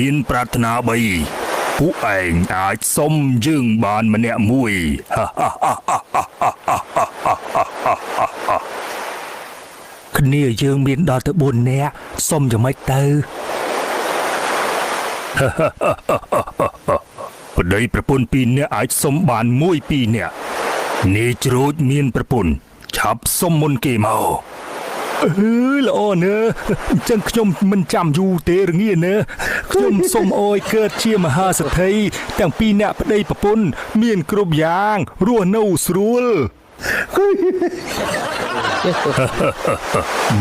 មានប្រាថ្នា3ពួកឯងអាចសុំយើងបានម្នាក់មួយគ្នាយើងមានដល់ទៅ4នាក់សុំយ៉ាងម៉េចទៅប្តីប្រពន្ធ2នាក់អាចសុំបាន1 2នាក់នាយជ្រូចមានប្រពន្ធឆាប់សុំមុនគេមកល្អណាស់អញ្ចឹងខ្ញុំមិនចាំយូរទេរងាណាខ្ញុំសូមអោយកើតជាមហាសេដ្ឋីទាំង2នាក់ប្តីប្រពន្ធមានគ្រប់យ៉ាងរស់នៅស្រួល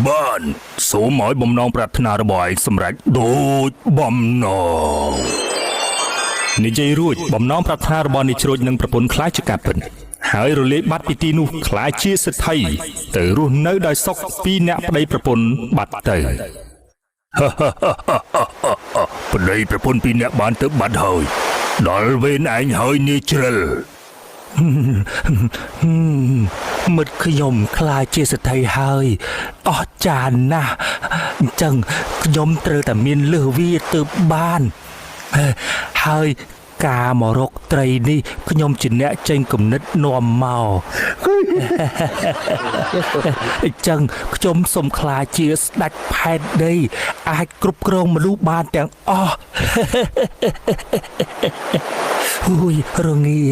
បានសូមឲ្យបំណងប្រាថ្នារបស់ឯងសម្រេចដូចបំណងនិយាយរួចបំណងប្រាថ្នារបស់នាយជ្រូចនិងប្រពន្ធខ្លាចជាការពិតហើយរលាយបាត់ពីទីនោះខ្លាចជាសេដ្ឋីទៅរស់នៅដោយសុខ2នាក់ប្តីប្រពន្ធបាត់ទៅប្តីប្រពន្ធ2នាក់បានទៅបាត់ហើយដល់វេនឯងហើយនាយជ្រិលមិត្តខ្ញុំខ្លាចជាសេដ្ឋីហើយអស្ចារ្យណាស់អញ្ចឹងខ្ញុំត្រូវតែមានលឺវាទៅបានហើយការមករកត្រីនេះខ្ញុំជាអ្នកចេញគំនិតនាំមកអញ្ចឹងខ្ញុំសូមខ្លាចជាស្ដេចផែនដីអាចគ្រប់គ្រងមនុស្សបានទាំងអស់ហ៊ុយរងា